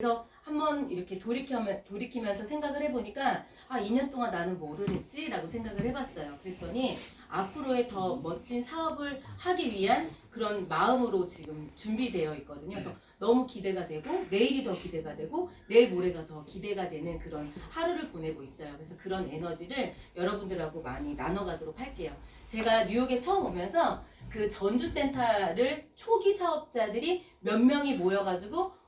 그래서 한번 이렇게 돌이키면서 생각을 해보니까 2년 동안 나는 뭐를 했지? 라고 생각을 해봤어요. 그랬더니 앞으로의 더 멋진 사업을 하기 위한 그런 마음으로 지금 준비되어 있거든요. 그래서 너무 기대가 되고 내일이 더 기대가 되고 내일 모레가 더 기대가 되는 그런 하루를 보내고 있어요. 그래서 그런 에너지를 여러분들하고 많이 나눠가도록 할게요. 제가 뉴욕에 처음 오면서 그 전주센터를 초기 사업자들이 몇 명이 모여가지고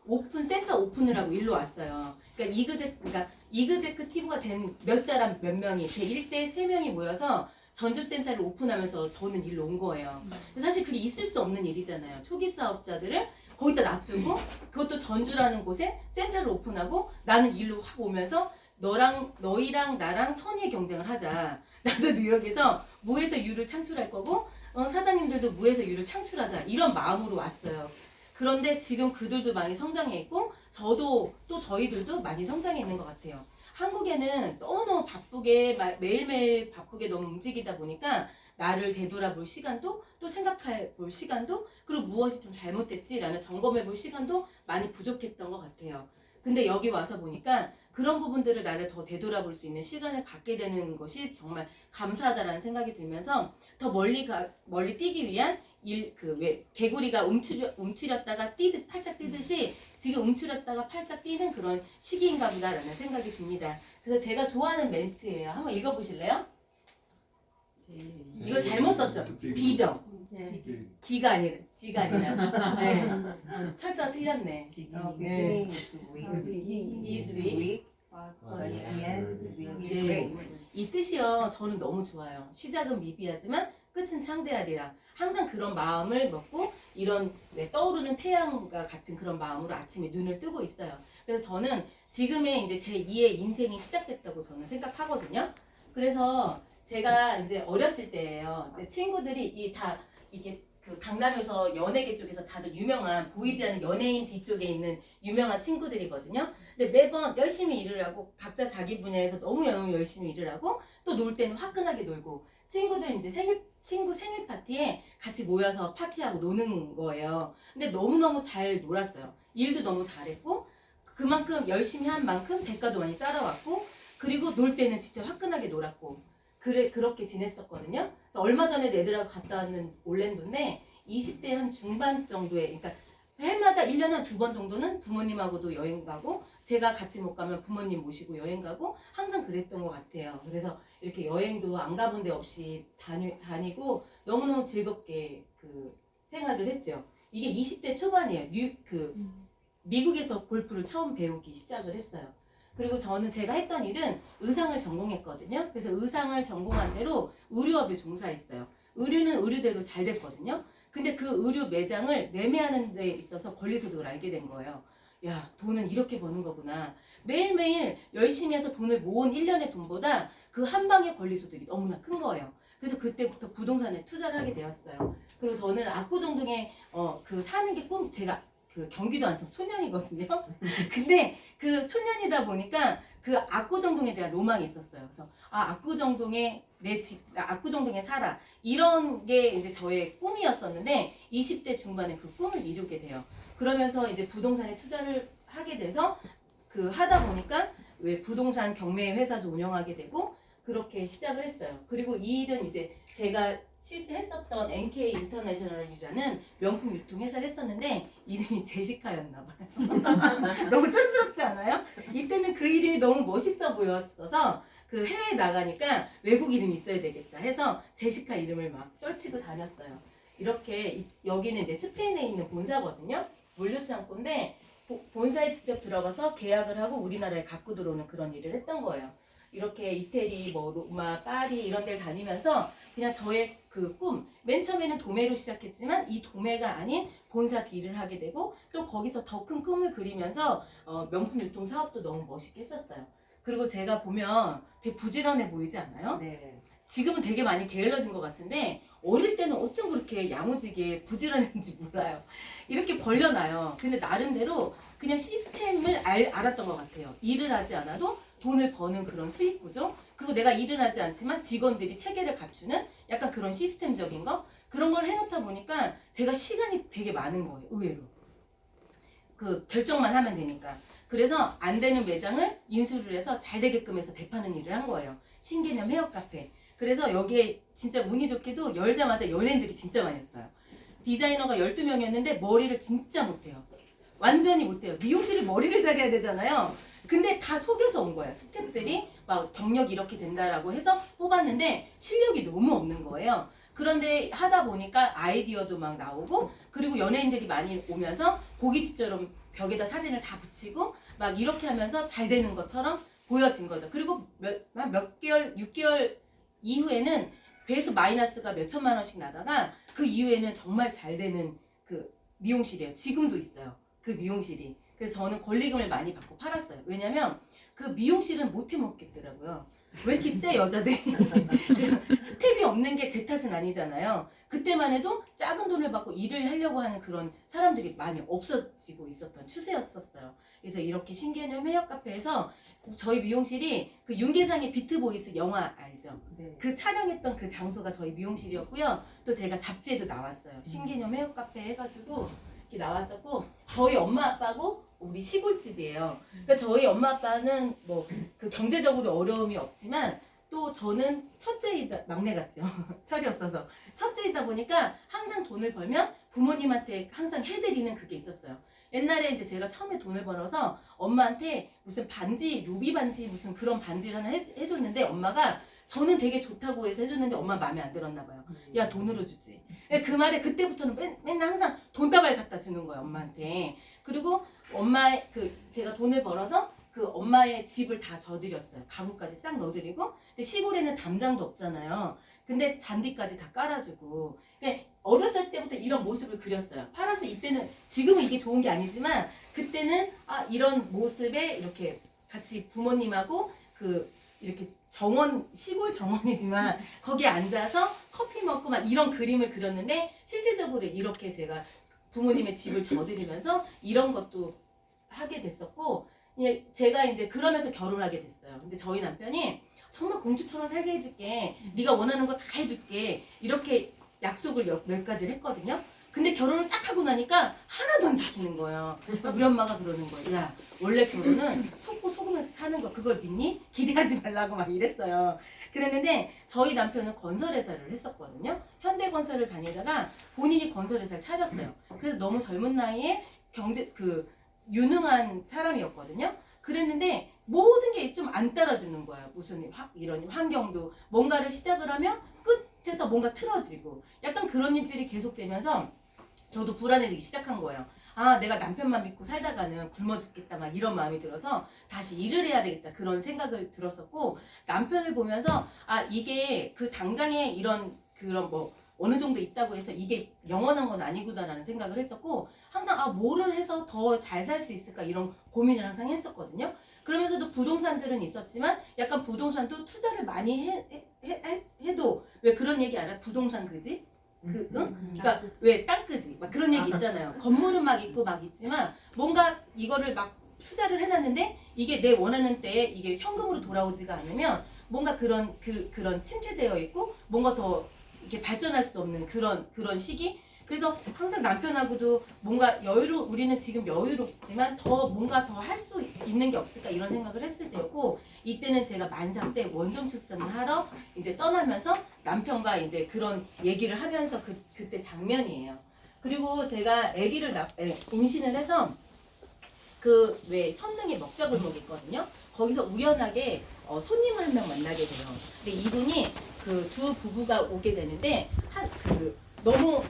센터 오픈을 하고 일로 왔어요. 그러니까 이그제크 티브가 된 몇 사람 몇 명이 제 1대 3명이 모여서 전주센터를 오픈하면서 저는 일로 온 거예요. 사실 그게 있을 수 없는 일이잖아요. 초기 사업자들을 거기다 놔두고 그것도 전주라는 곳에 센터를 오픈하고 나는 일로 확 오면서 너희랑 나랑 선의의 경쟁을 하자. 나도 뉴욕에서 무에서 유를 창출할 거고 사장님들도 무에서 유를 창출하자. 이런 마음으로 왔어요. 그런데 지금 그들도 많이 성장해 있고 저도 또 저희들도 많이 성장해 있는 것 같아요. 한국에는 너무너무 바쁘게 매일매일 바쁘게 너무 움직이다 보니까 나를 되돌아볼 시간도 또 생각해 볼 시간도 그리고 무엇이 좀 잘못됐지라는 점검해 볼 시간도 많이 부족했던 것 같아요. 근데 여기 와서 보니까 그런 부분들을 나를 더 되돌아볼 수 있는 시간을 갖게 되는 것이 정말 감사하다라는 생각이 들면서 더 멀리 뛰기 위한 개구리가 움츠렸다가 팔짝 뛰듯이 지금 움츠렸다가 팔짝 뛰는 그런 시기인가 보다라는 생각이 듭니다. 그래서 제가 좋아하는 멘트예요. 한번 읽어보실래요? 이거 잘못 썼죠? 비죠? 네. 기가 아니라 지가 아니라. 네. 철자 틀렸네. 네. is weak. 네. 이 뜻이요. 저는 너무 좋아요. 시작은 미비하지만 끝은 창대하리라. 항상 그런 마음을 먹고 이런 떠오르는 태양과 같은 그런 마음으로 아침에 눈을 뜨고 있어요. 그래서 저는 지금의 이제 제 2의 인생이 시작됐다고 저는 생각하거든요. 그래서 제가 이제 어렸을 때예요. 친구들이 이게 그 강남에서 연예계 쪽에서 다들 유명한 보이지 않는 연예인 뒤쪽에 있는 유명한 친구들이거든요. 근데 매번 열심히 일을 하고 각자 자기 분야에서 너무 열심히 일을 하고 또 놀 때는 화끈하게 놀고 친구들 이제 친구 생일 파티에 같이 모여서 파티하고 노는 거예요. 근데 너무너무 잘 놀았어요. 일도 너무 잘했고 그만큼 열심히 한 만큼 대가도 많이 따라왔고 그리고 놀 때는 진짜 화끈하게 놀았고 그렇게 지냈었거든요. 그래서 얼마 전에 애들하고 갔다 왔는 올랜도인데 20대 한 중반 정도에 그러니까 해마다 1년에 한 2번 정도는 부모님하고도 여행 가고 제가 같이 못 가면 부모님 모시고 여행 가고 항상 그랬던 것 같아요. 그래서 이렇게 여행도 안 가본 데 없이 다니고 너무너무 즐겁게 그 생활을 했죠. 이게 20대 초반이에요. 미국에서 골프를 처음 배우기 시작을 했어요. 그리고 제가 했던 일은 의상을 전공했거든요. 그래서 의상을 전공한 대로 의류업에 종사했어요. 의류는 의류대로 잘 됐거든요. 근데 그 의류 매장을 매매하는 데 있어서 권리소득을 알게 된 거예요. 야, 돈은 이렇게 버는 거구나. 매일매일 열심히 해서 돈을 모은 1년의 돈보다 그 한 방의 권리소득이 너무나 큰 거예요. 그래서 그때부터 부동산에 투자를 하게 되었어요. 그리고 저는 압구정동에 사는 게 제가 경기도 안성 촌년이거든요. 근데 그 촌년이다 보니까 그 압구정동에 대한 로망이 있었어요. 그래서 압구정동에 압구정동에 살아 이런 게 이제 저의 꿈이었었는데 20대 중반에 그 꿈을 이루게 돼요. 그러면서 이제 부동산에 투자를 하게 돼서 하다 보니까 왜 부동산 경매 회사도 운영하게 되고 그렇게 시작을 했어요. 그리고 이 일은 이제 제가 실제 했었던 NK 인터내셔널이라는 명품 유통 회사를 했었는데 이름이 제시카였나 봐요. 너무 촌스럽지 않아요? 이때는 그 이름이 너무 멋있어 보였어서 그 해외에 나가니까 외국 이름이 있어야 되겠다 해서 제시카 이름을 막 떨치고 다녔어요. 이렇게 여기는 이제 스페인에 있는 본사거든요. 물류창고인데 본사에 직접 들어가서 계약을 하고 우리나라에 갖고 들어오는 그런 일을 했던 거예요. 이렇게 이태리, 로마, 파리 이런 데를 다니면서 그냥 저의 그 꿈, 맨 처음에는 도매로 시작했지만 이 도매가 아닌 본사 딜을 하게 되고 또 거기서 더 큰 꿈을 그리면서 명품 유통 사업도 너무 멋있게 했었어요. 그리고 제가 보면 되게 부지런해 보이지 않아요? 네. 지금은 되게 많이 게을러진 것 같은데 어릴 때는 어쩜 그렇게 야무지게 부지런했는지 몰라요. 이렇게 벌려놔요. 근데 나름대로 그냥 시스템을 알았던 것 같아요. 일을 하지 않아도 돈을 버는 그런 수익 구조, 그리고 내가 일을 하지 않지만 직원들이 체계를 갖추는 약간 그런 시스템적인 거, 그런 걸 해놓다 보니까 제가 시간이 되게 많은 거예요, 의외로. 결정만 하면 되니까. 그래서 안 되는 매장을 인수를 해서 잘 되게끔 해서 대파는 일을 한 거예요. 신개념 헤어 카페. 그래서 여기에 진짜 운이 좋게도 열자마자 연예인들이 진짜 많이 했어요. 디자이너가 12명이었는데 머리를 진짜 못해요. 완전히 못해요. 미용실을 머리를 잘해야 되잖아요. 근데 다 속여서 온 거야. 스태프들이 막 경력이 이렇게 된다라고 해서 뽑았는데 실력이 너무 없는 거예요. 그런데 하다 보니까 아이디어도 막 나오고, 그리고 연예인들이 많이 오면서 고깃집처럼 벽에다 사진을 다 붙이고 막 이렇게 하면서 잘 되는 것처럼 보여진 거죠. 그리고 몇 개월, 6개월 이후에는 배수 마이너스가 몇 천만 원씩 나다가 그 이후에는 정말 잘 되는 그 미용실이에요. 지금도 있어요. 그 미용실이. 그래서 저는 권리금을 많이 받고 팔았어요. 왜냐면 그 미용실은 못 해먹겠더라고요. 왜 이렇게 세 여자들이. 스텝이 없는 게 제 탓은 아니잖아요. 그때만 해도 작은 돈을 받고 일을 하려고 하는 그런 사람들이 많이 없어지고 있었던 추세였었어요. 그래서 이렇게 신개념 헤어 카페에서 저희 미용실이 그 윤계상의 비트보이스 영화 알죠? 네. 그 촬영했던 그 장소가 저희 미용실이었고요. 또 제가 잡지에도 나왔어요. 신개념 헤어 카페 해가지고 이렇게 나왔었고, 저희 엄마 아빠고 우리 시골집이에요. 그러니까 저희 엄마 아빠는 뭐 그 경제적으로 어려움이 없지만 또 저는 첫째이다, 막내 같죠. 철이 없어서 첫째이다 보니까 항상 돈을 벌면 부모님한테 항상 해드리는 그게 있었어요. 옛날에 이제 제가 처음에 돈을 벌어서 엄마한테 무슨 반지, 루비 반지 무슨 그런 반지를 하나 해줬는데 엄마가 저는 되게 좋다고 해서 해줬는데 엄마 마음에 안 들었나 봐요. 야, 돈으로 주지. 그 말에 그때부터는 맨날 항상 돈다발 갖다 주는 거예요, 엄마한테. 그리고 제가 돈을 벌어서 그 엄마의 집을 다 져드렸어요. 가구까지 싹 넣어드리고. 근데 시골에는 담장도 없잖아요. 근데 잔디까지 다 깔아주고. 그러니까 어렸을 때부터 이런 모습을 그렸어요. 팔아서 이때는, 지금은 이게 좋은 게 아니지만 그때는 이런 모습에 이렇게 같이 부모님하고 이렇게 시골 정원이지만 거기에 앉아서 커피 먹고 막 이런 그림을 그렸는데, 실질적으로 이렇게 제가 부모님의 집을 져드리면서 이런 것도 하게 됐었고, 제가 이제 그러면서 결혼하게 됐어요. 근데 저희 남편이 정말 공주처럼 살게 해줄게, 네가 원하는 거 다 해줄게, 이렇게 약속을 몇 가지를 했거든요. 근데 결혼을 딱 하고 나니까 하나도 안 지키는 거예요. 우리 엄마가 그러는 거예요. 야, 원래 결혼은 속고 속으면서 사는 거, 그걸 믿니? 기대하지 말라고 막 이랬어요. 그랬는데 저희 남편은 건설회사를 했었거든요. 현대건설을 다니다가 본인이 건설회사를 차렸어요. 그래서 너무 젊은 나이에 유능한 사람이었거든요. 그랬는데 모든 게 좀 안 따라주는 거예요. 무슨 이런 환경도, 뭔가를 시작을 하면 끝에서 뭔가 틀어지고 약간 그런 일들이 계속되면서 저도 불안해지기 시작한 거예요. 내가 남편만 믿고 살다가는 굶어 죽겠다, 막 이런 마음이 들어서 다시 일을 해야 되겠다, 그런 생각을 들었었고, 남편을 보면서 이게 그 당장에 그런 뭐 어느 정도 있다고 해서 이게 영원한 건 아니구나라는 생각을 했었고, 항상 뭐를 해서 더 잘 살 수 있을까 이런 고민을 항상 했었거든요. 그러면서도 부동산들은 있었지만 약간 부동산도 투자를 많이 해도 왜 그런 얘기 알아요? 부동산 그지? 응? 그러니까 왜 땅끄지? 막 그런 얘기 있잖아요. 건물은 막 있고 막 있지만 뭔가 이거를 막 투자를 해놨는데 이게 내 원하는 때에 이게 현금으로 돌아오지가 않으면 뭔가 그런 침체되어 있고 뭔가 더 이렇게 발전할 수 없는 그런 시기. 그래서 항상 남편하고도 뭔가 우리는 지금 여유롭지만 더 뭔가 더 할 수 있는 게 없을까 이런 생각을 했을 때였고, 이때는 제가 만삭 때 원정 출산을 하러 이제 떠나면서 남편과 이제 그런 얘기를 하면서 그때 장면이에요. 그리고 제가 아기를 임신을 해서 왜 선릉에 먹자골목 있거든요. 거기서 우연하게 손님을 한 명 만나게 돼요. 근데 이분이 두 부부가 오게 되는데 너무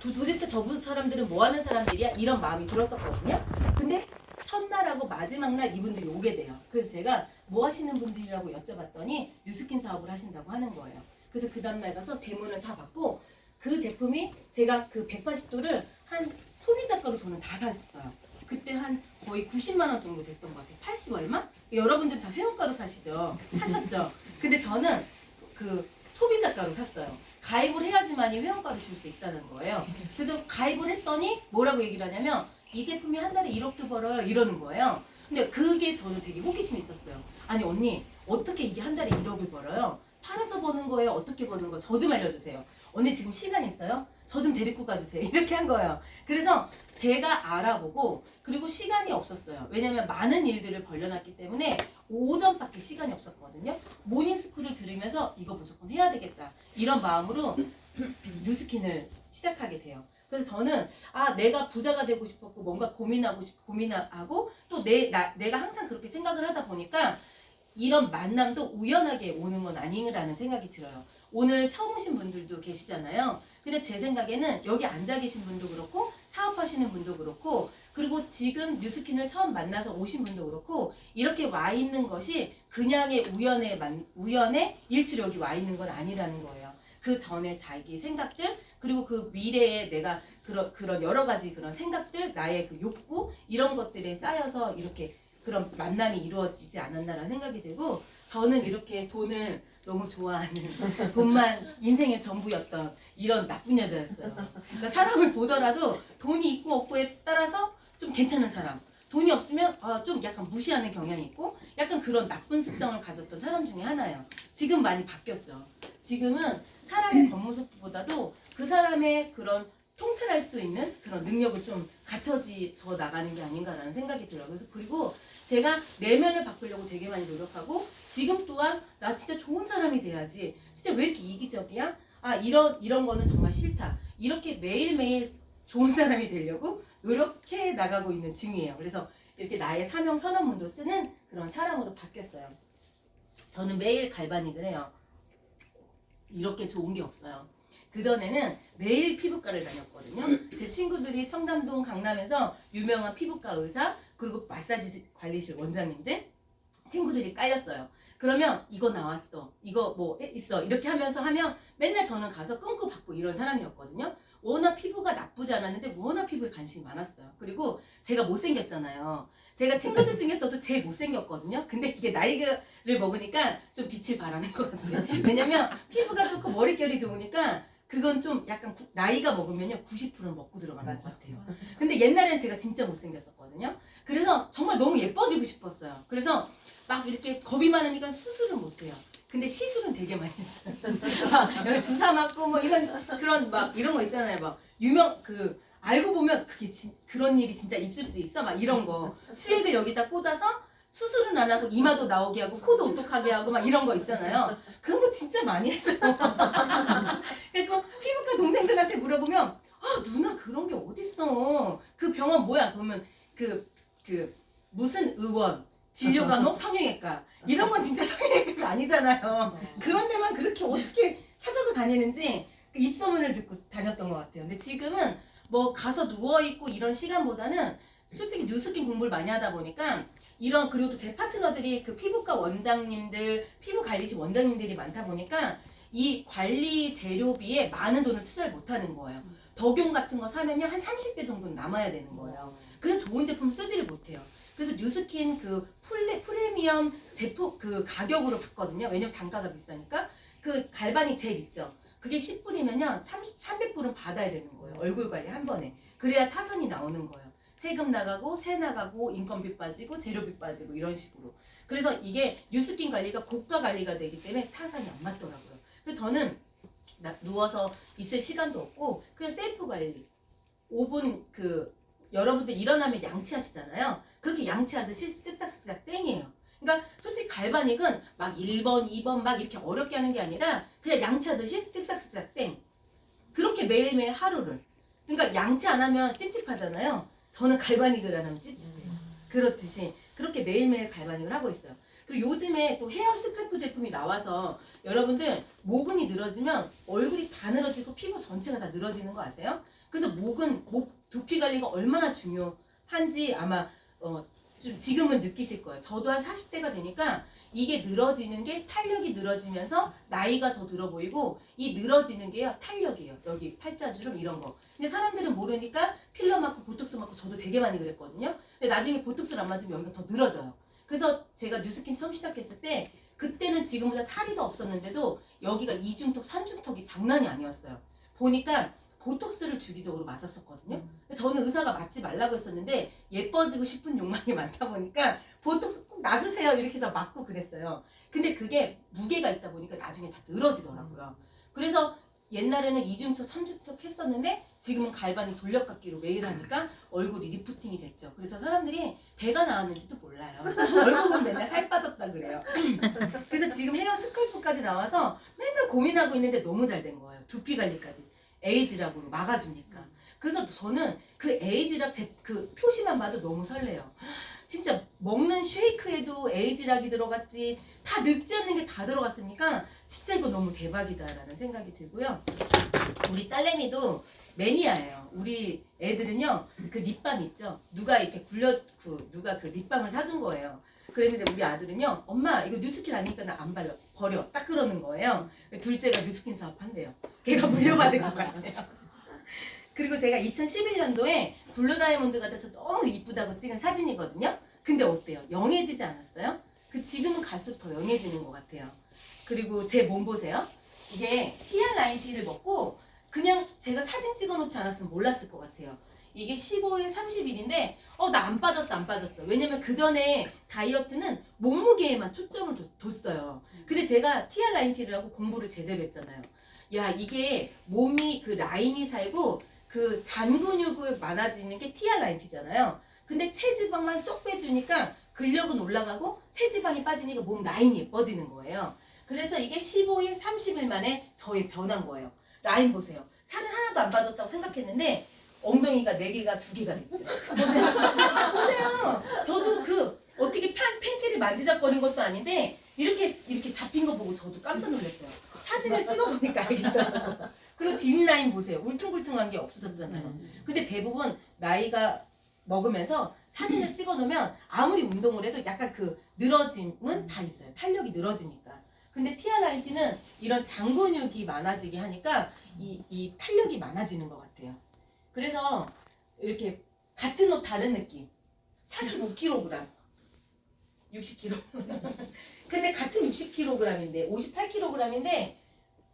도대체 저분 사람들은 뭐 하는 사람들이야? 이런 마음이 들었었거든요. 근데 첫날하고 마지막 날 이분들이 오게 돼요. 그래서 제가 뭐 하시는 분들이라고 여쭤봤더니 뉴스킨 사업을 하신다고 하는 거예요. 그래서 그 다음날 가서 대문을 다 받고 그 제품이 제가 그 180도를 한 소비자가로 저는 다 샀어요. 그때 한 거의 90만 원 정도 됐던 것 같아요. 80 얼마? 여러분들 다 회원가로 사셨죠? 근데 저는 소비자가로 샀어요. 가입을 해야지만이 회원가를 줄 수 있다는 거예요. 그래서 가입을 했더니 뭐라고 얘기를 하냐면 이 제품이 한 달에 1억도 벌어요 이러는 거예요. 근데 그게 저는 되게 호기심이 있었어요. 아니 언니, 어떻게 이게 한 달에 1억을 벌어요? 팔아서 버는 거예요? 어떻게 버는 거예요? 저 좀 알려주세요. 언니 지금 시간 있어요? 저 좀 데리고 가주세요. 이렇게 한 거예요. 그래서 제가 알아보고 그리고 시간이 없었어요. 왜냐면 많은 일들을 벌려놨기 때문에 오전밖에 시간이 없었거든요. 모닝스쿨을 들으면서 이거 무조건 해야 되겠다. 이런 마음으로 뉴스킨을 시작하게 돼요. 그래서 저는 내가 부자가 되고 싶었고 뭔가 고민하고 또 내가 항상 그렇게 생각을 하다 보니까 이런 만남도 우연하게 오는 건 아니라는 생각이 들어요. 오늘 처음 오신 분들도 계시잖아요. 근데 제 생각에는 여기 앉아 계신 분도 그렇고 사업하시는 분도 그렇고 그리고 지금 뉴스킨을 처음 만나서 오신 분도 그렇고 이렇게 와 있는 것이 그냥의 우연의 일치로 여기 와 있는 건 아니라는 거예요. 그 전에 자기 생각들 그리고 그 미래에 내가 그런 여러 가지 그런 생각들 나의 그 욕구 이런 것들에 쌓여서 이렇게 그런 만남이 이루어지지 않았나라는 생각이 들고 저는 이렇게 돈을 너무 좋아하는 돈만 인생의 전부였던 이런 나쁜 여자였어요. 그러니까 사람을 보더라도 돈이 있고 없고에 따라서 좀 괜찮은 사람 돈이 없으면 좀 약간 무시하는 경향이 있고 약간 그런 나쁜 습성을 가졌던 사람 중에 하나예요. 지금 많이 바뀌었죠. 지금은 사람의 겉모습보다도 그 사람의 그런 통찰할 수 있는 그런 능력을 좀 갖춰져 나가는 게 아닌가라는 생각이 들어요. 그래서 그리고 제가 내면을 바꾸려고 되게 많이 노력하고 지금 또한 나 진짜 좋은 사람이 돼야지. 진짜 왜 이렇게 이기적이야? 이런 거는 정말 싫다. 이렇게 매일매일 좋은 사람이 되려고 노력해 나가고 있는 중이에요. 그래서 이렇게 나의 사명 선언문도 쓰는 그런 사람으로 바뀌었어요. 저는 매일 갈바닉을 해요. 이렇게 좋은 게 없어요. 그전에는 매일 피부과를 다녔거든요. 제 친구들이 청담동 강남에서 유명한 피부과 의사 그리고 마사지 관리실 원장님들 친구들이 깔렸어요. 그러면 이거 나왔어. 이거 뭐 있어. 이렇게 하면서 하면 맨날 저는 가서 끊고 받고 이런 사람이었거든요. 워낙 피부가 나쁘지 않았는데 워낙 피부에 관심이 많았어요. 그리고 제가 못생겼잖아요. 제가 친구들 중에서도 제일 못생겼거든요. 근데 이게 나이를 먹으니까 좀 빛을 발하는 것 같아요. 왜냐면 피부가 좋고 머릿결이 좋으니까 그건 좀 약간 나이가 먹으면요 90%는 먹고 들어가는 것 같아요. 근데 옛날엔 제가 진짜 못생겼었거든요. 그래서 정말 너무 예뻐지고 싶었어요. 그래서 막 이렇게 겁이 많으니까 수술을 못해요. 근데 시술은 되게 많이 했어요. 여기 주사 맞고 뭐 그런 막 이런 거 있잖아요. 막 알고 보면 그런 일이 진짜 있을 수 있어. 막 이런 거 수액을 여기다 꽂아서 수술은 안 하고 이마도 나오게 하고 코도 오똑하게 하고 막 이런 거 있잖아요. 그런 거 진짜 많이 했어요. 그러니까 피부과 동생들한테 물어보면 누나 그런 게 어딨어. 그 병원 뭐야? 그러면 그 무슨 의원 진료간호 성형외과 이런 건 진짜 성형외과가 아니잖아요. 그런 데만 그렇게 어떻게 찾아서 다니는지 그 입소문을 듣고 다녔던 것 같아요. 근데 지금은 뭐 가서 누워있고 이런 시간보다는 솔직히 뉴스킨 공부를 많이 하다 보니까 그리고 또 제 파트너들이 그 피부과 원장님들, 피부 관리실 원장님들이 많다 보니까 이 관리 재료비에 많은 돈을 투자를 못 하는 거예요. 덕용 같은 거 사면요 한 30배 정도는 남아야 되는 거예요. 그래서 좋은 제품 쓰지를 못해요. 그래서 뉴스킨 그 프리미엄 제품 그 가격으로 봤거든요. 왜냐면 단가가 비싸니까. 그 갈바닉 젤 있죠. 그게 10불이면요 300불은 받아야 되는 거예요. 얼굴 관리 한 번에. 그래야 타선이 나오는 거예요. 세금 나가고 세 나가고 인건비 빠지고 재료비 빠지고 이런 식으로. 그래서 이게 뉴스킨 관리가 고가 관리가 되기 때문에 타산이 안 맞더라고요. 그래서 저는 누워서 있을 시간도 없고 그냥 셀프 관리 5분 여러분들 일어나면 양치하시잖아요. 그렇게 양치하듯이 쓱싹쓱싹 땡이에요. 그러니까 솔직히 갈바닉은 막 1번, 2번 막 이렇게 어렵게 하는 게 아니라 그냥 양치하듯이 쓱싹쓱싹 땡. 그렇게 매일매일 하루를. 그러니까 양치 안 하면 찝찝하잖아요. 저는 갈바닉을 안 하면 찝찝해요. 그렇듯이 그렇게 매일매일 갈바닉을 하고 있어요. 그리고 요즘에 또 헤어 스카프 제품이 나와서 여러분들 모근이 늘어지면 얼굴이 다 늘어지고 피부 전체가 다 늘어지는 거 아세요? 그래서 목 두피 관리가 얼마나 중요한지 아마 좀 지금은 느끼실 거예요. 저도 한 40대가 되니까 이게 늘어지는 게 탄력이 늘어지면서 나이가 더 들어 보이고 이 늘어지는 게요 탄력이에요. 여기 팔자주름 이런 거. 근데 사람들은 모르니까 필러 맞고 보톡스 맞고 저도 되게 많이 그랬거든요. 근데 나중에 보톡스를 안 맞으면 여기가 더 늘어져요. 그래서 제가 뉴스킨 처음 시작했을 때 그때는 지금보다 살이 더 없었는데도 여기가 이중턱, 삼중턱이 장난이 아니었어요. 보니까 보톡스를 주기적으로 맞았었거든요. 저는 의사가 맞지 말라고 했었는데 예뻐지고 싶은 욕망이 많다 보니까 보톡스 꼭 놔주세요 이렇게 해서 맞고 그랬어요. 근데 그게 무게가 있다 보니까 나중에 다 늘어지더라고요. 그래서 옛날에는 2중턱, 3중턱 했었는데 지금은 갈바닉 돌려깎기로 매일 하니까 얼굴이 리프팅이 됐죠. 그래서 사람들이 배가 나왔는지도 몰라요. 얼굴은 맨날 살 빠졌다 그래요. 그래서 지금 헤어 스컬프까지 나와서 맨날 고민하고 있는데 너무 잘 된 거예요. 두피 관리까지. 에이지락으로 막아주니까. 그래서 저는 그 에이지락 그 표시만 봐도 너무 설레요. 진짜 먹는 쉐이크에도 에이지락이 들어갔지, 다 늙지 않는 게 다 들어갔으니까 진짜 이거 너무 대박이다라는 생각이 들고요. 우리 딸내미도 매니아예요. 우리 애들은요, 그 립밤 있죠? 누가 이렇게 누가 그 립밤을 사준 거예요. 그랬는데 우리 아들은요, 엄마 이거 뉴스킨 아니니까 나 안 발라, 버려, 딱 그러는 거예요. 둘째가 뉴스킨 사업한대요. 걔가 물려받은 것 같아요. 그리고 제가 2011년도에 블루 다이아몬드 같아서 너무 이쁘다고 찍은 사진이거든요. 근데 어때요? 영해지지 않았어요? 그 지금은 갈수록 더 영해지는 것 같아요. 그리고 제 몸 보세요. 이게 TR90를 먹고 그냥 제가 사진 찍어놓지 않았으면 몰랐을 것 같아요. 이게 15일, 30일인데 나 안 빠졌어. 왜냐면 그 전에 다이어트는 몸무게에만 초점을 뒀어요. 근데 제가 TR90를 하고 공부를 제대로 했잖아요. 야, 이게 몸이 그 라인이 살고 그 잔 근육을 많아지는 게 TR90잖아요. 근데 체지방만 쏙 빼주니까 근력은 올라가고 체지방이 빠지니까 몸 라인이 예뻐지는 거예요. 그래서 이게 15일, 30일 만에 저의 변한 거예요. 라인 보세요. 살은 하나도 안 빠졌다고 생각했는데 엉덩이가 4개가 2개가 됐죠. 보세요. 저도 그 어떻게 팬티를 만지작거린 것도 아닌데 이렇게 잡힌 거 보고 저도 깜짝 놀랐어요. 사진을 찍어보니까 알겠더라고요. 그리고 뒷라인 보세요. 울퉁불퉁한 게 없어졌잖아요. 근데 대부분 나이가 먹으면서 사진을 찍어놓으면 아무리 운동을 해도 약간 그 늘어짐은 다 있어요. 탄력이 늘어지니까. 근데 TR90는 이런 장근육이 많아지게 하니까 이 탄력이 많아지는 것 같아요. 그래서 이렇게 같은 옷 다른 느낌. 45kg, 60kg. 근데 같은 60kg인데 58kg인데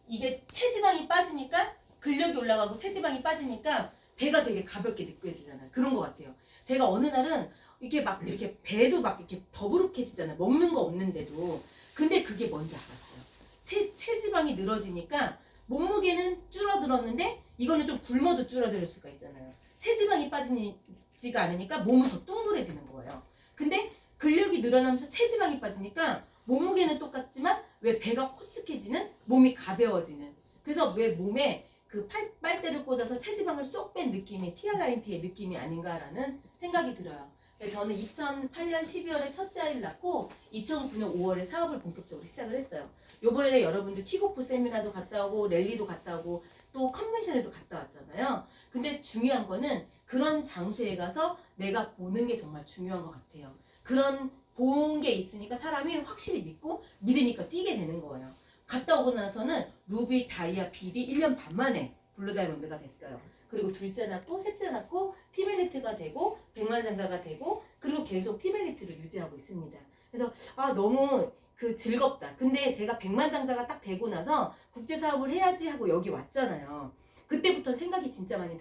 이게 체지방이 빠지니까 근력이 올라가고 체지방이 빠지니까 배가 되게 가볍게 느껴지잖아요. 그런 것 같아요. 제가 어느 날은 이게 막 이렇게 배도 막 이렇게 더부룩해지잖아요. 먹는 거 없는데도. 근데 그게 뭔지 알았어요. 체지방이 늘어지니까 몸무게는 줄어들었는데 이거는 좀 굶어도 줄어들 수가 있잖아요. 체지방이 빠지지가 않으니까 몸은 더 뚱그레지는 거예요. 근데 근력이 늘어나면서 체지방이 빠지니까 몸무게는 똑같지만 왜 배가 호쓱해지는, 몸이 가벼워지는. 그래서 왜 몸에 그 빨대를 꽂아서 체지방을 쏙 뺀 느낌이 TR90의 느낌이 아닌가라는 생각이 들어요. 그래서 저는 2008년 12월에 첫째 아이를 낳고 2009년 5월에 사업을 본격적으로 시작을 했어요. 요번에 여러분들 킥오프 세미나도 갔다 오고 랠리도 갔다 오고 또 컨벤션에도 갔다 왔잖아요. 근데 중요한 거는 그런 장소에 가서 내가 보는 게 정말 중요한 것 같아요. 그런 본 게 있으니까 사람이 확실히 믿으니까 뛰게 되는 거예요. 갔다 오고 나서는 루비, 다이아, 비디 1년 반 만에 블루 다이아몬드가 됐어요. 그리고 둘째 낳고 셋째 낳고 티메리트가 되고 백만장자가 되고 그리고 계속 티메리트를 유지하고 있습니다. 그래서 너무 즐겁다. 근데 제가 백만장자가 딱 되고 나서 국제사업을 해야지 하고 여기 왔잖아요. 그때부터 생각이 진짜 많이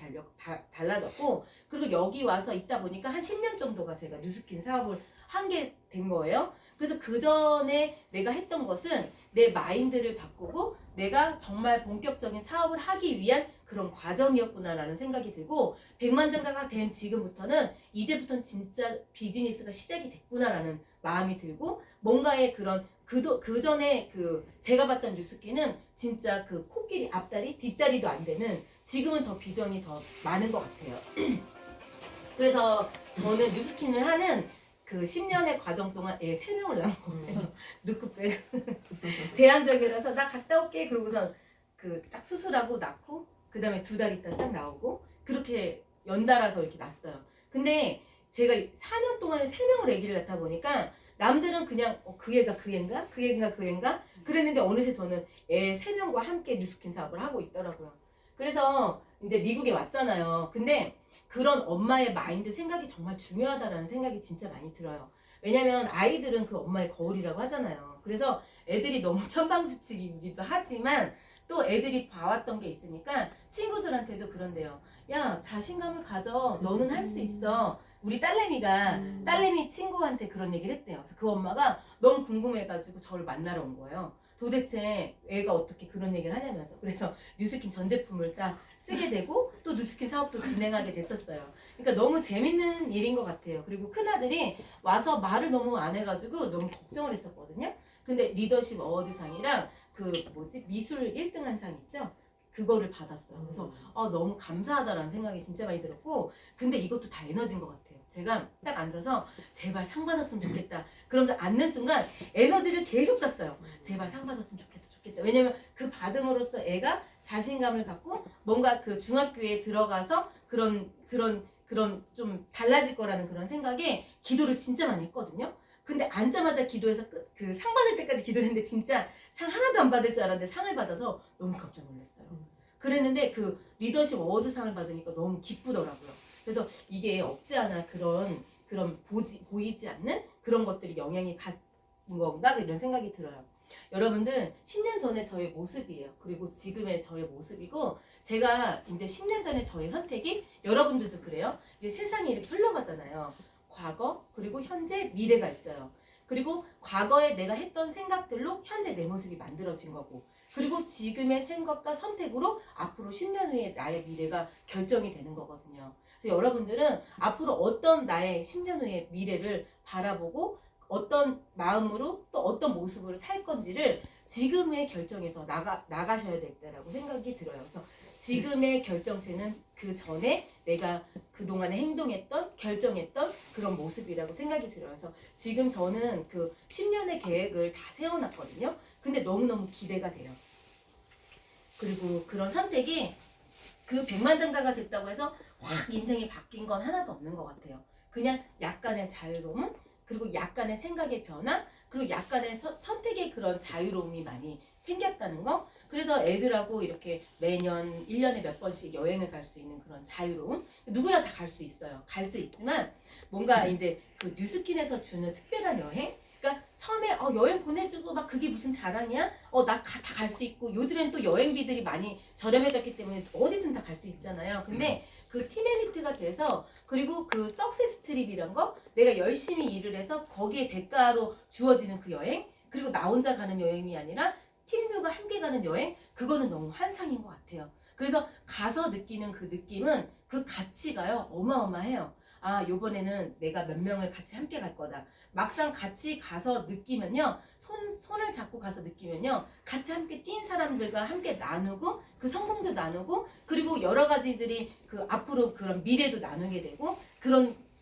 달라졌고 그리고 여기 와서 있다 보니까 한 10년 정도가 제가 뉴스킨 사업을 한 게 된 거예요. 그래서 그 전에 내가 했던 것은 내 마인드를 바꾸고 내가 정말 본격적인 사업을 하기 위한 그런 과정이었구나라는 생각이 들고 백만장자가 된 지금부터는 이제부터는 진짜 비즈니스가 시작이 됐구나라는 마음이 들고 뭔가의 그런 그 전에 제가 봤던 뉴스키는 진짜 그 코끼리 앞다리 뒷다리도 안 되는 지금은 더 비전이 더 많은 것 같아요. 그래서 저는 뉴스킨을 하는 그 10년의 과정 동안 애 3명을 낳은 거예요. 누쿠백. 제한적이라서 나 갔다 올게. 그러고서 딱 수술하고 낳고 그 다음에 2달 있다 딱 나오고 그렇게 연달아서 이렇게 낳았어요. 근데 제가 4년 동안에 3명을 아기를 낳다 보니까 남들은 그냥 그 애가 그 애인가? 그 애인가 그 애인가? 그랬는데 어느새 저는 애 3명과 함께 뉴스킨 사업을 하고 있더라고요. 그래서 이제 미국에 왔잖아요. 근데 그런 엄마의 마인드 생각이 정말 중요하다라는 생각이 진짜 많이 들어요. 왜냐면 아이들은 그 엄마의 거울이라고 하잖아요. 그래서 애들이 너무 천방지축이기도 하지만 또 애들이 봐왔던 게 있으니까 친구들한테도 그런데요. 야, 자신감을 가져. 너는 할 수 있어. 우리 딸내미 친구한테 그런 얘기를 했대요. 그래서 그 엄마가 너무 궁금해가지고 저를 만나러 온 거예요. 도대체 애가 어떻게 그런 얘기를 하냐면서. 그래서 뉴스킨 전 제품을 딱 쓰게 되고 또 뉴스킨 사업도 진행하게 됐었어요. 그러니까 너무 재밌는 일인 것 같아요. 그리고 큰아들이 와서 말을 너무 안 해가지고 너무 걱정을 했었거든요. 근데 리더십 어워드상이랑 그 뭐지 미술 1등한 상 있죠? 그거를 받았어요. 그래서 너무 감사하다라는 생각이 진짜 많이 들었고, 근데 이것도 다 에너지인 것 같아요. 제가 딱 앉아서 제발 상 받았으면 좋겠다. 그러면서 앉는 순간 에너지를 계속 쐈어요. 제발 상 받았으면 좋겠다, 좋겠다. 왜냐면 그 받음으로써 애가 자신감을 갖고 뭔가 그 중학교에 들어가서 그런 좀 달라질 거라는 그런 생각에 기도를 진짜 많이 했거든요. 근데 앉자마자 기도해서 그 상 받을 때까지 기도를 했는데 진짜 상 하나도 안 받을 줄 알았는데 상을 받아서 너무 깜짝 놀랐어요. 그랬는데 그 리더십 어워드상을 받으니까 너무 기쁘더라고요. 그래서 이게 없지 않아 그런 보이지 않는 그런 것들이 영향이 갖는 건가 이런 생각이 들어요. 여러분들 10년 전에 저의 모습이에요. 그리고 지금의 저의 모습이고, 제가 이제 10년 전에 저의 선택이, 여러분들도 그래요. 이게 세상이 이렇게 흘러가잖아요. 과거 그리고 현재 미래가 있어요. 그리고 과거에 내가 했던 생각들로 현재 내 모습이 만들어진 거고, 그리고 지금의 생각과 선택으로 앞으로 10년 후에 나의 미래가 결정이 되는 거거든요. 그래서 여러분들은 앞으로 어떤 나의 10년 후의 미래를 바라보고 어떤 마음으로 또 어떤 모습으로 살 건지를 지금의 결정에서 나가셔야 되겠다라고 생각이 들어요. 그래서 지금의 결정체는 그 전에 내가 그동안에 행동했던, 결정했던 그런 모습이라고 생각이 들어요. 그래서 지금 저는 그 10년의 계획을 다 세워놨거든요. 근데 너무너무 기대가 돼요. 그리고 그런 선택이 그 백만장자가 됐다고 해서 확 인생이 바뀐 건 하나도 없는 것 같아요. 그냥 약간의 자유로움, 그리고 약간의 생각의 변화, 그리고 약간의 선택의 그런 자유로움이 많이 생겼다는 거. 그래서 애들하고 이렇게 매년 1년에 몇 번씩 여행을 갈 수 있는 그런 자유로움, 누구나 다 갈 수 있어요. 갈 수 있지만 뭔가 이제 그 뉴스킨에서 주는 특별한 여행, 그러니까 처음에 여행 보내주고 막 그게 무슨 자랑이야? 나 다 갈 수 있고, 요즘엔 또 여행비들이 많이 저렴해졌기 때문에 어디든 다 갈 수 있잖아요. 근데 그 팀엘리트가 돼서, 그리고 그 석세스 트립이란 거, 내가 열심히 일을 해서 거기에 대가로 주어지는 그 여행, 그리고 나 혼자 가는 여행이 아니라 팀들과 함께 가는 여행, 그거는 너무 환상인 것 같아요. 그래서 가서 느끼는 그 느낌은, 그 가치가요 어마어마해요. 아, 요번에는 내가 몇 명을 같이 함께 갈 거다. 막상 같이 가서 느끼면요, 손을 잡고 가서 느끼면요, 같이 함께 뛴 사람들과 함께 나누고, 그 성공도 나누고, 그리고 여러 가지들이 그 앞으로 그런 미래도 나누게 되고,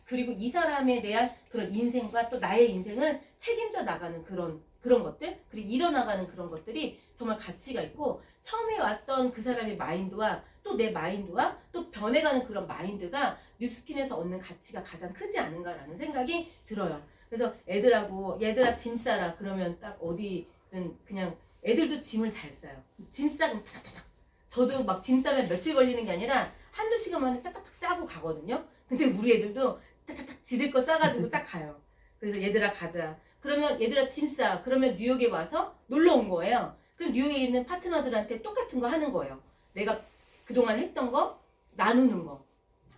그리고 이 사람에 대한 그런 인생과 또 나의 인생을 책임져 나가는 그런 것들, 그리고 이뤄나가는 그런 것들이 정말 가치가 있고, 처음에 왔던 그 사람의 마인드와 또 내 마인드와 또 변해가는 그런 마인드가 뉴스킨에서 얻는 가치가 가장 크지 않은가라는 생각이 들어요. 그래서 얘들아 짐 싸라 그러면 딱 어디든 그냥, 애들도 짐을 잘 싸요. 짐 싸면 타닥타닥. 저도 막 짐 싸면 며칠 걸리는 게 아니라 한두 시간 만에 딱딱딱 싸고 가거든요. 근데 우리 애들도 딱딱딱 지들 거 싸가지고 딱 가요. 그래서 얘들아 가자. 그러면 얘들아 짐 싸. 그러면 뉴욕에 와서 놀러 온 거예요. 그럼 뉴욕에 있는 파트너들한테 똑같은 거 하는 거예요. 내가 그동안 했던 거 나누는 거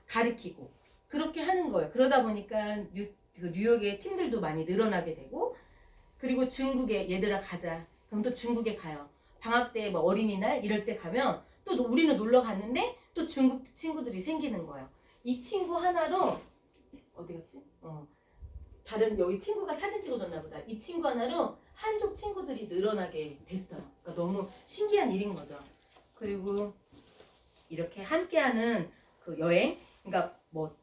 가르치고 그렇게 하는 거예요. 그러다 보니까 그 뉴욕의 팀들도 많이 늘어나게 되고, 그리고 중국에 얘들아 가자. 그럼 또 중국에 가요. 방학 때 뭐 어린이날 이럴 때 가면 또 우리는 놀러 갔는데 또 중국 친구들이 생기는 거예요. 이 친구 하나로 어디 갔지? 다른 여기 친구가 사진 찍어줬나 보다. 이 친구 하나로 한족 친구들이 늘어나게 됐어요. 그러니까 너무 신기한 일인 거죠. 그리고 이렇게 함께하는 그 여행, 그러니까 뭐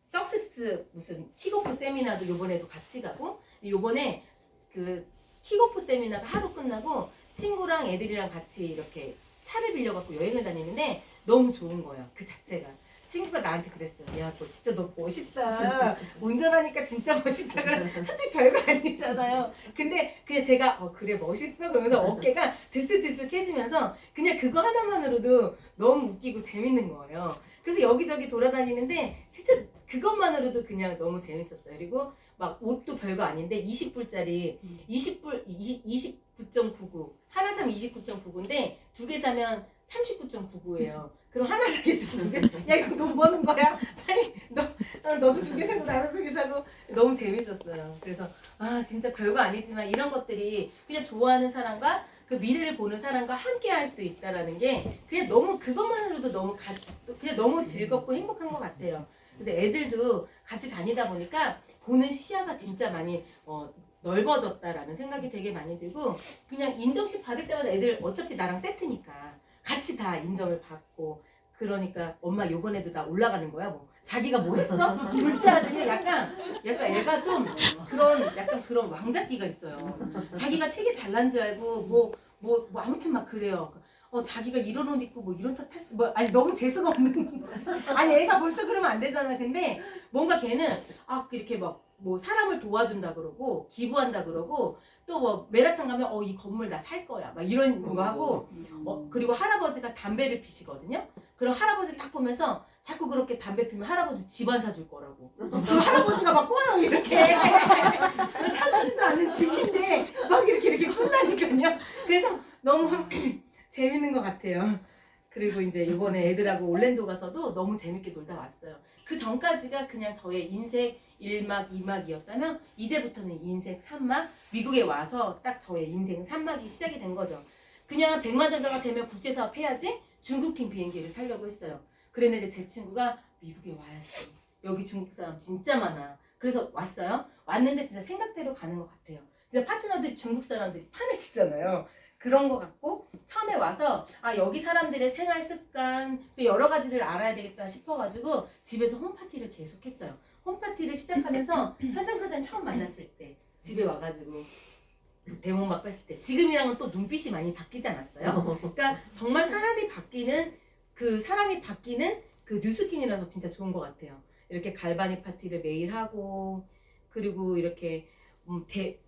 석세스 무슨 킥오프 세미나도 요번에도 같이 가고, 요번에 그 킥오프 세미나가 하루 끝나고 친구랑 애들이랑 같이 이렇게 차를 빌려갖고 여행을 다니는데 너무 좋은 거예요. 그 자체가. 친구가 나한테 그랬어요. 야, 너 진짜 너 멋있다. 운전하니까 진짜 멋있다. 솔직히 별거 아니잖아요. 근데 그냥 제가 그래 멋있어 그러면서 어깨가 들썩들썩해지면서 그냥 그거 하나만으로도 너무 웃기고 재밌는 거예요. 그래서 여기저기 돌아다니는데 진짜 그것만으로도 그냥 너무 재밌었어요. 그리고 막 옷도 별거 아닌데 20불짜리 29.99 하나 사면 29.99인데 두 개 사면 39.99예요. 그럼 하나 사겠어. 야, 이거 돈 버는 거야? 빨리 너 너도 2개 사고 나도 2개 사고 너무 재밌었어요. 그래서 아 진짜 별거 아니지만 이런 것들이 그냥 좋아하는 사람과 그 미래를 보는 사람과 함께 할 수 있다라는 게 그냥 너무 그것만으로도 너무 그냥 너무 즐겁고 행복한 것 같아요. 그래서 애들도 같이 다니다 보니까 보는 시야가 진짜 많이 넓어졌다라는 생각이 되게 많이 들고 그냥 인정식 받을 때마다 애들 어차피 나랑 세트니까 같이 다 인정을 받고 그러니까 엄마 요번에도 나 올라가는 거야 뭐 자기가 뭐 했어? 둘째 아들이 약간 애가 좀 약간 그런 왕잡기가 있어요. 자기가 되게 잘난 줄 알고 뭐 아무튼 막 그래요. 자기가 이런 옷 입고 뭐 이런 차 탔어 뭐 아니 너무 재수가 없는 아니 애가 벌써 그러면 안 되잖아. 근데 뭔가 걔는 이렇게 막 뭐 사람을 도와준다 그러고 기부한다 그러고 또 뭐 메라탕 가면 이 건물 나 살 거야 막 이런 거 하고 그리고 할아버지가 담배를 피시거든요. 그럼 할아버지 딱 보면서 자꾸 그렇게 담배 피면 할아버지 집안 사줄 거라고. 그럼 할아버지가 막 꼬랑 이렇게 사주지도 않는 집인데 막 이렇게 꾼다니까요. 그래서 너무 재밌는 것 같아요. 그리고 이제 이번에 애들하고 올랜도 가서도 너무 재밌게 놀다 왔어요. 그 전까지가 그냥 저의 인생 1막, 2막이었다면 이제부터는 인생 3막, 미국에 와서 딱 저의 인생 3막이 시작이 된 거죠. 그냥 백마장자가 되면 국제사업 해야지 중국행 비행기를 타려고 했어요. 그랬는데 제 친구가 미국에 와야지. 여기 중국 사람 진짜 많아. 그래서 왔어요. 왔는데 진짜 생각대로 가는 것 같아요. 진짜 파트너들이 중국 사람들이 판을 치잖아요. 그런 것 같고 처음에 와서 여기 사람들의 생활 습관 여러 가지를 알아야 되겠다 싶어가지고 집에서 홈파티를 계속했어요. 홈파티를 시작하면서 현장 사장 처음 만났을 때 집에 와가지고 대문 맞고 했을 때 지금이랑은 또 눈빛이 많이 바뀌지 않았어요? 그러니까 정말 사람이 바뀌는 그 뉴스킨이라서 진짜 좋은 것 같아요. 이렇게 갈바닉 파티를 매일 하고 그리고 이렇게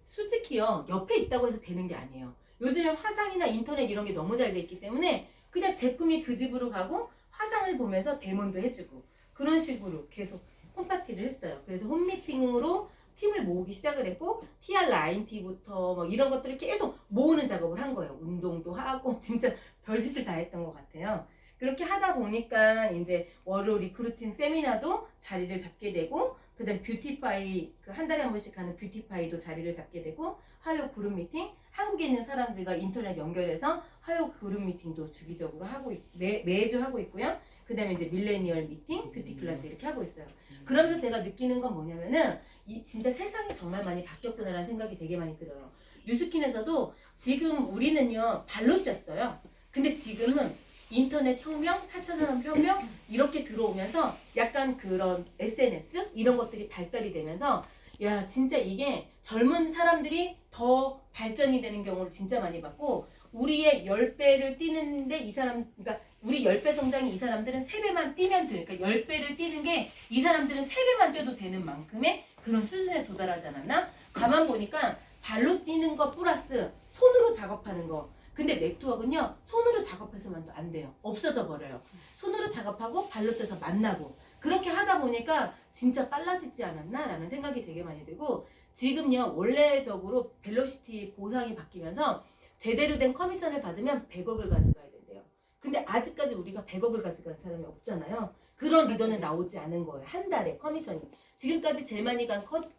솔직히요 옆에 있다고 해서 되는 게 아니에요. 요즘에 화상이나 인터넷 이런 게 너무 잘 돼 있기 때문에 그냥 제품이 그 집으로 가고 화상을 보면서 데모도 해주고 그런 식으로 계속 홈파티를 했어요. 그래서 홈미팅으로 팀을 모으기 시작을 했고 TR 라인티부터 뭐 이런 것들을 계속 모으는 작업을 한 거예요. 운동도 하고 진짜 별짓을 다 했던 것 같아요. 그렇게 하다 보니까 이제 월요 리크루팅 세미나도 자리를 잡게 되고 그다음 뷰티파이 그 한 달에 한 번씩 하는 뷰티파이도 자리를 잡게 되고 화요 그룹 미팅 한국에 있는 사람들과 인터넷 연결해서 화요 그룹 미팅도 주기적으로 하고 매주 하고 있고요. 그다음에 이제 밀레니얼 미팅, 뷰티 클래스 이렇게 하고 있어요. 그러면서 제가 느끼는 건 뭐냐면은 진짜 세상이 정말 많이 바뀌었구나라는 생각이 되게 많이 들어요. 뉴스킨에서도 지금 우리는요 발로 뛰었어요. 근데 지금은 인터넷 혁명, 4차 산업혁명 이렇게 들어오면서 약간 그런 SNS 이런 것들이 발달이 되면서 야 진짜 이게 젊은 사람들이 더 발전이 되는 경우를 진짜 많이 봤고 우리의 10배를 뛰는데 이 사람 그러니까 우리 10배 성장이 이 사람들은 3배만 뛰면 돼. 그러니까 10배를 뛰는 게 이 사람들은 3배만 뛰어도 되는 만큼의 그런 수준에 도달하지 않았나? 가만 보니까 발로 뛰는 거 플러스 손으로 작업하는 거 근데 네트워크는요 손으로 작업해서만도 안 돼요. 없어져 버려요. 손으로 작업하고 발로 뛰어서 만나고 그렇게 하다 보니까 진짜 빨라지지 않았나 라는 생각이 되게 많이 들고 지금요 원래적으로 벨로시티 보상이 바뀌면서 제대로 된 커미션을 받으면 100억을 가져가야 된대요. 근데 아직까지 우리가 100억을 가져간 사람이 없잖아요. 그런 리더는 나오지 않은 거예요. 한 달에 커미션이. 지금까지 제일 많이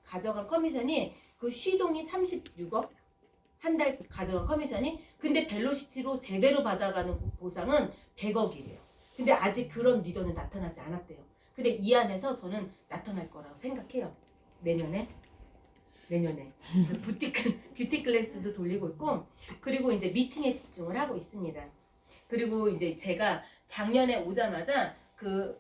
가져간 커미션이 그 쉬동이 36억 한 달 가져간 커미션이 근데 벨로시티로 제대로 받아가는 보상은 100억이래요. 근데 아직 그런 리더는 나타나지 않았대요. 근데 이 안에서 저는 나타날 거라고 생각해요. 내년에 뷰티 클래스도 돌리고 있고 그리고 이제 미팅에 집중을 하고 있습니다. 그리고 이제 제가 작년에 오자마자 그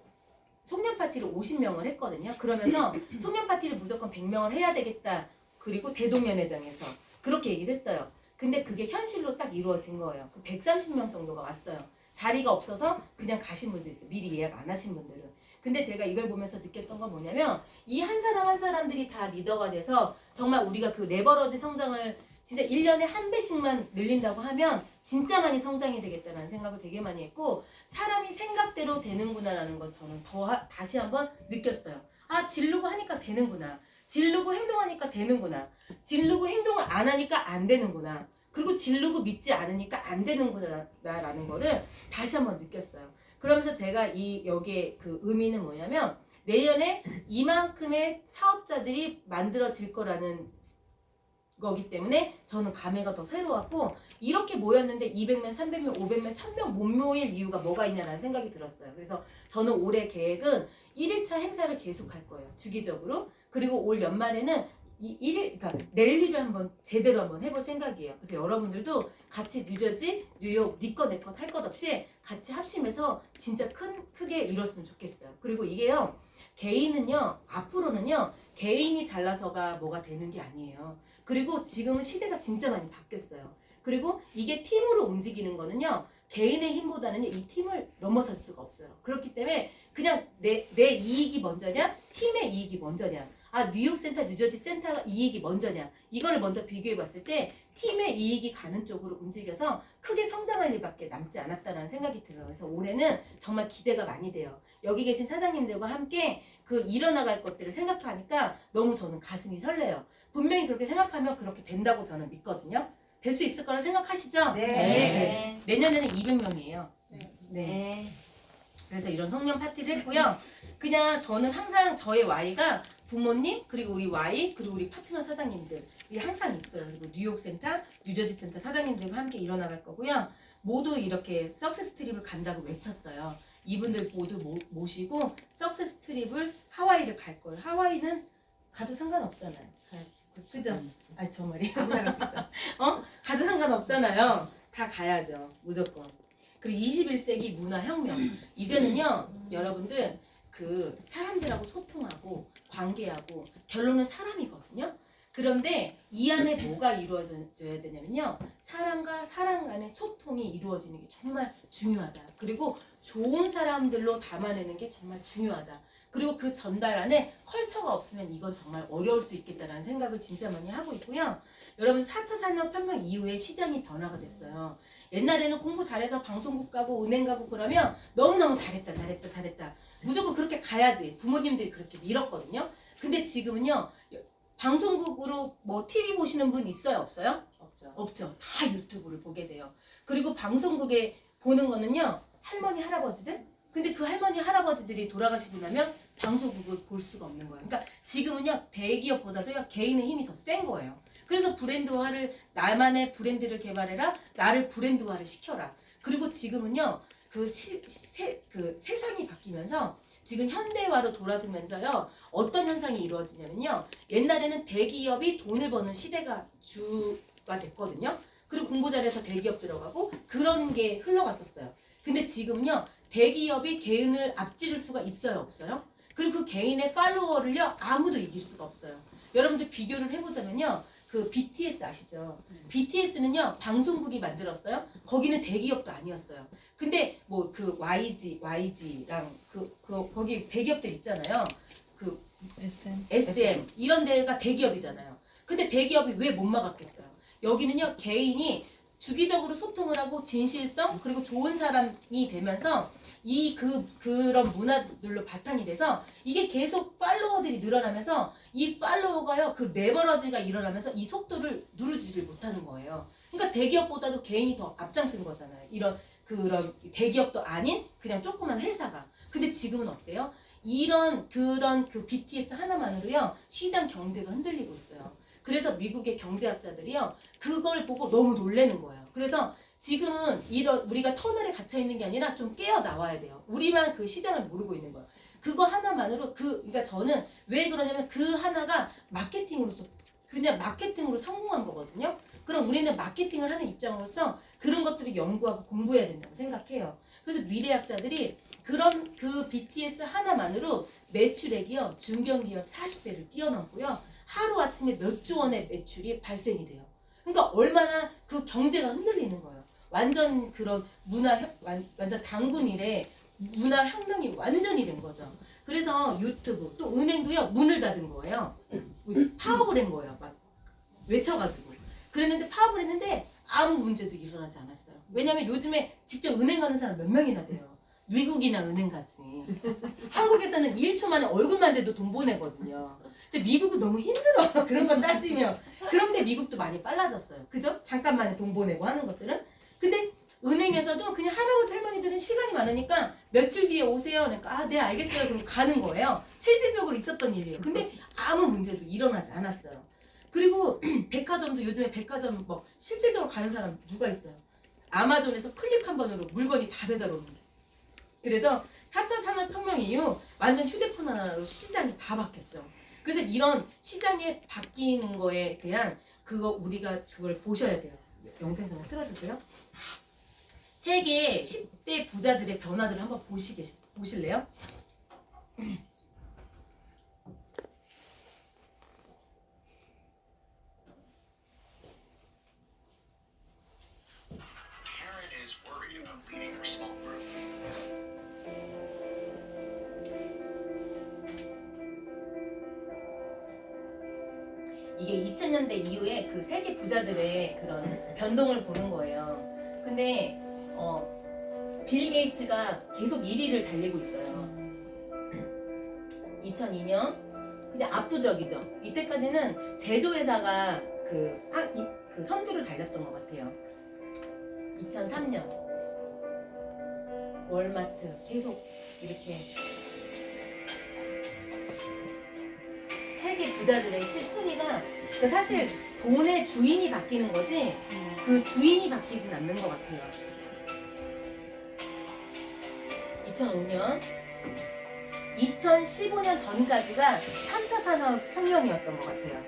송년 파티를 50명을 했거든요. 그러면서 송년 파티를 무조건 100명을 해야 되겠다. 그리고 대동연회장에서 그렇게 얘기를 했어요. 근데 그게 현실로 딱 이루어진 거예요. 130명 정도가 왔어요. 자리가 없어서 그냥 가신 분들 있어요. 미리 예약 안 하신 분들은. 근데 제가 이걸 보면서 느꼈던 건 뭐냐면 이 한 사람 한 사람들이 다 리더가 돼서 정말 우리가 그 레버러지 성장을 진짜 1년에 한 배씩만 늘린다고 하면 진짜 많이 성장이 되겠다는 생각을 되게 많이 했고 사람이 생각대로 되는구나라는 건 저는 다시 한번 느꼈어요. 지르고 하니까 되는구나. 지르고 행동하니까 되는구나. 지르고 행동을 안 하니까 안 되는구나. 그리고 지르고 믿지 않으니까 안 되는구나라는 거를 다시 한번 느꼈어요. 그러면서 제가 여기에 그 의미는 뭐냐면 내년에 이만큼의 사업자들이 만들어질 거라는 거기 때문에 저는 감회가 더 새로웠고 이렇게 모였는데 200명, 300명, 500명, 1000명 못 모일 이유가 뭐가 있냐라는 생각이 들었어요. 그래서 저는 올해 계획은 1일차 행사를 계속 할 거예요. 주기적으로. 그리고 올 연말에는 이 1일, 그러니까 랠리를 한번 제대로 한번 해볼 생각이에요. 그래서 여러분들도 같이 뉴저지, 뉴욕, 니꺼 내꺼 할 것 없이 같이 합심해서 진짜 크게 이뤘으면 좋겠어요. 그리고 이게요, 개인은요, 앞으로는요, 개인이 잘나서가 뭐가 되는 게 아니에요. 그리고 지금은 시대가 진짜 많이 바뀌었어요. 그리고 이게 팀으로 움직이는 거는요, 개인의 힘보다는 이 팀을 넘어설 수가 없어요. 그렇기 때문에 그냥 내 이익이 먼저냐, 팀의 이익이 먼저냐, 아 뉴욕 센터, 뉴저지 센터가 이익이 먼저냐, 이걸 먼저 비교해 봤을 때 팀의 이익이 가는 쪽으로 움직여서 크게 성장할 일밖에 남지 않았다는 생각이 들어요. 그래서 올해는 정말 기대가 많이 돼요. 여기 계신 사장님들과 함께 그 일어나갈 것들을 생각하니까 너무 저는 가슴이 설레요. 분명히 그렇게 생각하면 그렇게 된다고 저는 믿거든요. 될 수 있을 거라 생각하시죠? 네. 네. 내년에는 200명이에요. 네. 네. 그래서 이런 송년 파티를 했고요. 그냥 저는 항상 저의 Y가 부모님, 그리고 우리 Y, 그리고 우리 파트너 사장님들이 항상 있어요. 그리고 뉴욕 센터, 뉴저지 센터 사장님들과 함께 일어나갈 거고요. 모두 이렇게 석세스 트립을 간다고 외쳤어요. 이분들 모두 모시고 석세스 트립을 하와이를 갈 거예요. 하와이는 가도 상관없잖아요. 그죠? 아니 저 말이 아무나 갈 수 있어. 가도 상관없잖아요. 다 가야죠. 무조건. 그리고 21세기 문화혁명. 이제는요, 여러분들 그 사람들하고 소통하고 관계하고 결론은 사람이거든요. 그런데 이 안에 뭐가 이루어져야 되냐면요, 사람과 사람 간의 소통이 이루어지는 게 정말 중요하다. 그리고 좋은 사람들로 담아내는 게 정말 중요하다. 그리고 그 전달 안에 컬처가 없으면 이건 정말 어려울 수 있겠다라는 생각을 진짜 많이 하고 있고요. 여러분 4차 산업혁명 이후에 시장이 변화가 됐어요. 옛날에는 공부 잘해서 방송국 가고 은행 가고 그러면 너무너무 잘했다. 무조건 그렇게 가야지. 부모님들이 그렇게 밀었거든요. 근데 지금은요, 방송국으로 뭐 TV 보시는 분 있어요? 없어요? 없죠. 다 유튜브를 보게 돼요. 그리고 방송국에 보는 거는요, 할머니, 할아버지들? 근데 그 할머니, 할아버지들이 돌아가시고 나면 방송국을 볼 수가 없는 거예요. 그러니까 지금은요, 대기업보다도요, 개인의 힘이 더 센 거예요. 그래서 브랜드화를, 나만의 브랜드를 개발해라, 나를 브랜드화를 시켜라. 그리고 지금은요, 그 세상이 바뀌면서 지금 현대화로 돌아서면서요, 어떤 현상이 이루어지냐면요, 옛날에는 대기업이 돈을 버는 시대가 주가 됐거든요. 그리고 공부 잘해서 대기업 들어가고 그런 게 흘러갔었어요. 근데 지금은요, 대기업이 개인을 앞지를 수가 있어요, 없어요? 그리고 그 개인의 팔로워를요, 아무도 이길 수가 없어요. 여러분들 비교를 해보자면요, 그 BTS 아시죠? BTS는요, 방송국이 만들었어요. 거기는 대기업도 아니었어요. 근데 뭐 그 YG랑 거기 대기업들 있잖아요. 그 SM 이런 데가 대기업이잖아요. 근데 대기업이 왜 못 막았겠어요? 여기는요, 개인이 주기적으로 소통을 하고 진실성 그리고 좋은 사람이 되면서 그런 문화들로 바탕이 돼서 이게 계속 팔로워들이 늘어나면서 이 팔로워가요, 그 레버러지가 일어나면서 이 속도를 누르지를 못하는 거예요. 그러니까 대기업보다도 개인이 더 앞장서는 거잖아요. 그런 대기업도 아닌 그냥 조그만 회사가. 근데 지금은 어때요? 그런 BTS 하나만으로요, 시장 경제가 흔들리고 있어요. 그래서 미국의 경제학자들이요, 그걸 보고 너무 놀라는 거예요. 그래서 지금은 우리가 터널에 갇혀 있는 게 아니라 좀 깨어 나와야 돼요. 우리만 그 시장을 모르고 있는 거예요. 그거 하나만으로 그러니까 저는 왜 그러냐면 그 하나가 그냥 마케팅으로 성공한 거거든요. 그럼 우리는 마케팅을 하는 입장으로서 그런 것들을 연구하고 공부해야 된다고 생각해요. 그래서 미래학자들이 그 BTS 하나만으로 매출액이요, 중견기업 40배를 뛰어넘고요, 하루아침에 몇 조 원의 매출이 발생이 돼요. 그러니까 얼마나 그 경제가 흔들리는 거예요. 완전 그런 완전 당군 이래 문화혁명이 완전히 된 거죠. 그래서 유튜브, 또 은행도요, 문을 닫은 거예요. 파업을 한 거예요. 막 외쳐가지고. 그랬는데 파업을 했는데 아무 문제도 일어나지 않았어요. 왜냐면 요즘에 직접 은행 가는 사람 몇 명이나 돼요. 미국이나 은행 가지. 한국에서는 1초 만에 얼굴만 대도 돈 보내거든요. 미국은 너무 힘들어. 그런 건 따지면. 그런데 미국도 많이 빨라졌어요. 그죠? 잠깐만에 돈 보내고 하는 것들은. 근데 은행에서도 그냥 할아버지 할머니들은 시간이 많으니까 며칠 뒤에 오세요. 그러니까 아, 네 알겠어요. 그럼 가는 거예요. 실질적으로 있었던 일이에요. 근데 아무 문제도 일어나지 않았어요. 그리고 백화점도 요즘에 백화점 뭐 실질적으로 가는 사람 누가 있어요? 아마존에서 클릭 한 번으로 물건이 다 배달 오는 거예요. 그래서 4차 산업혁명 이후 완전 휴대폰 하나로 시장이 다 바뀌었죠. 그래서 이런 시장에 바뀌는 거에 대한 우리가 그걸 보셔야 돼요. 영상 좀 틀어주세요. 세계 10대 부자들의 변화들을 한번 보실래요? Karen is worried about leading her small group. 이게 2000년대 이후에 그 세계 부자들의 그런 변동을 보는 거예요. 근데 빌 게이츠가 계속 1위를 달리고 있어요. 2002년 그냥 압도적이죠. 이때까지는 제조회사가 그 선두를 달렸던 것 같아요. 2003년 월마트 계속 이렇게 세계 부자들의 순위가 사실 돈의 주인이 바뀌는 거지 그 주인이 바뀌진 않는 것 같아요. 2005년 2015년 전까지가 3차 산업혁명이었던 것 같아요.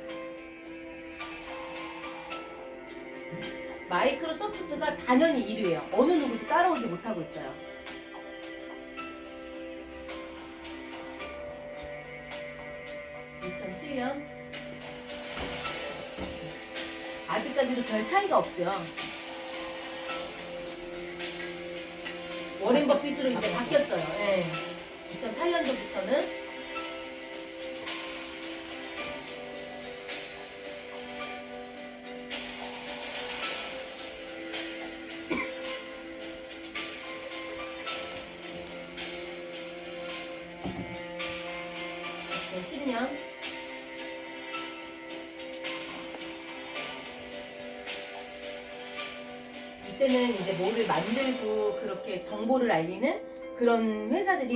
마이크로소프트가 단연히 1위예요. 어느 누구도 따라오지 못하고 있어요. 2007년 아직까지도 별 차이가 없죠. 워렌 버핏으로 이제 바뀌었어요. 네. 2008년도부터는 이때는 이제 뭐를 만들고 그렇게 정보를 알리는 그런 회사들이